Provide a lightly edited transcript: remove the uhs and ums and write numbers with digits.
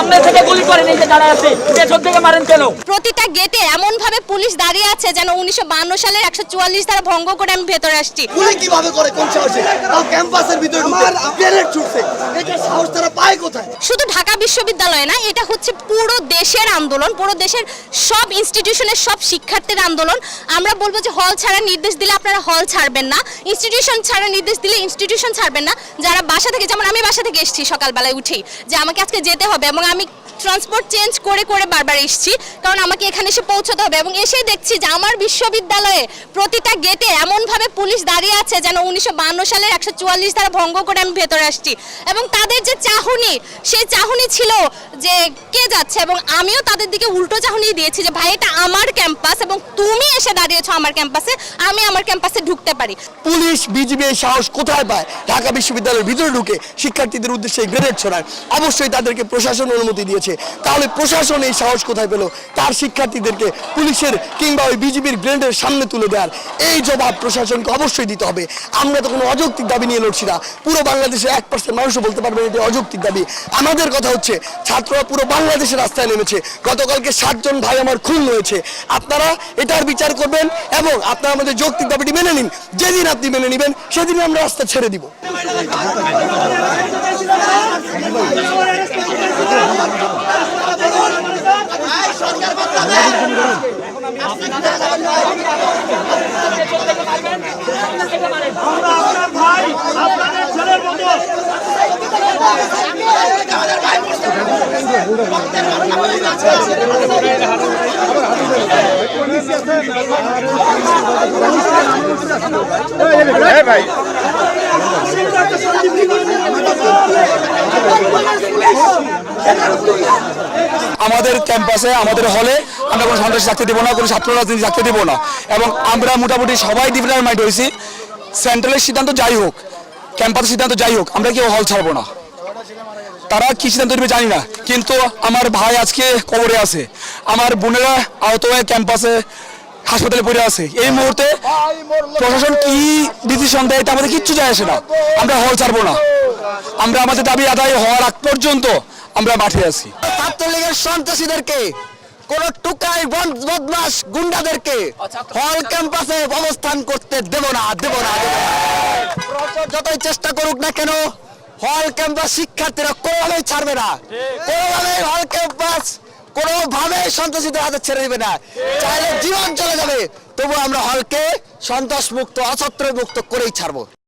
সামনে থেকে গুলি করেন, এই যে দাঁড়া আছে পেছন থেকে মারেন কেন? প্রতিটা গেটে এমন ভাবে পুলিশ দাঁড়িয়ে আছে যেন 1952 সালের 144 ধারা ভঙ্গ করে আমি ভেতরে আসছি। গুলি কিভাবে করে, কোন সাহসে? তাও ক্যাম্পাসের ভিতরে গ্রেনেড ছুটছে, এটা সাহস তারা পায় কোথায়? শুধু ঢাকা বিশ্ববিদ্যালয়ে না, এটা হচ্ছে পুরো দেশের আন্দোলন, পুরো দেশের সব ইনস্টিটিউশনের সব শিক্ষার্থীর আন্দোলন। আমরা বলবো যে হল ছাড়া নির্দেশ দিলে আপনারা হল ছাড়বেন না, ইনস্টিটিউশন ছাড়া নির্দেশ দিলে ইনস্টিটিউশন ছাড়বেন না। যারা বাসা থেকে, যেমন আমি বাসা থেকে এসেছি সকালবেলায় উঠেই যে আমাকে আজকে যেতে হবে, এবং আমি ট্রান্সপোর্ট চেঞ্জ করে করে বারবার এসেছি, কারণ আমাকে এখানে এসে পৌঁছতে হবে। এবং এসেই দেখছি যে আমার বিশ্ববিদ্যালয়ে প্রতিটা গেটে এমনভাবে পুলিশ দাঁড়িয়ে আছে যেন 1952 সালের 144 ধারা ভঙ্গ করে আমি ভেতরে আসছি। এবং তাদের যে চাহনি, সেই চাহনি ছিল যে কে যাচ্ছে, এবং আমিও তাদের দিকে উল্টো চাহনি দিয়েছি যে ভাই এটা আমার ক্যাম্পাস এবং তুমি এসে দাঁড়িয়েছো আমার ক্যাম্পাসে, আমি আমার ক্যাম্পাসে ঢুকতে পারি। পুলিশ বিজিবি এই সাহস কোথায় পায় ঢাকা বিশ্ববিদ্যালয়ের ভিতরে ঢুকে শিক্ষার্থীদের উদ্দেশ্যে গ্রেনেড ছড়ায়? অবশ্যই তাদেরকে প্রশাসন অনুমতি দিয়েছে, তাহলে প্রশাসন এই সাহস কোথায় পেল তার শিক্ষার্থীদেরকে পুলিশের কিংবা ওই বিজিবির গ্রেনেডের সামনে তুলে দেওয়ার? এই জবাব প্রশাসনকে অবশ্যই দিতে হবে। আমরা তো কোনো অযৌক্তিক দাবি নিয়ে লড়ছি না, পুরো বাংলাদেশের 1% মানুষও বলতে পারবে এটি অযৌক্তিক দাবি। আমাদের কথা হচ্ছে ছাত্ররা পুরো বাংলাদেশের রাস্তায় নেমেছে, গতকালকে 7 জন ভাই আমার খুন হয়েছে। আপনারা এটার বিচার করবেন এবং আপনারা আমাদের যৌক্তিক দাবিটি মেনে নিন। যেদিন আপনি মেনে নেবেন সেদিনই আমরা রাস্তা ছেড়ে দিব। আমাদের ক্যাম্পাসে, আমাদের হলে আমরা কোনো সন্ত্রাসী থাকতে দেবো না, কোনো ছাত্র রাজনীতি থাকতে দেবো না। এবং আমরা মোটামুটি সবাই ডিফারেন্ট মাইন্ড হয়েছি। সেন্ট্রালের সিদ্ধান্ত যাই হোক, ক্যাম্পাসের সিদ্ধান্ত যাই হোক, আমরা কেউ হল ছাড়বো না। তারা কি সিদ্ধান্ত নেবে জানি না, কিন্তু আমার ভাই আজকে কবরে আছে, আমার বোনেরা আহত হয়ে ক্যাম্পাসে হাসপাতালে পড়ে আছে। এই মুহূর্তে প্রশাসন কি ডিসিশন দেয় এটা আমাদের কিচ্ছু যায় আসে না। আমরা হল ছাড়বো না, আমরা আমাদের দাবি আদায় হওয়ার আগ পর্যন্ত আমরা মাঠে আছি। ছাত্রলীগের সন্ত্রাসীদেরকে, কোন টুকাই বদমাস গুন্ডাদেরকে হল ক্যাম্পাসে অবস্থান করতে দেব না, দেব না। যতই চেষ্টা করুক না কেন, হল ক্যাম্পাস শিক্ষার্থীরা কোনোভাবেই ছাড়বে না, কোনোভাবেই হল ক্যাম্পাস কোনোভাবেই সন্ত্রাসীদের হাতে ছেড়ে দিবে না। চাইলে জীবন চলে যাবে, তবু আমরা হলকে সন্ত্রাস মুক্ত, অছত্র মুক্ত করেই ছাড়বো।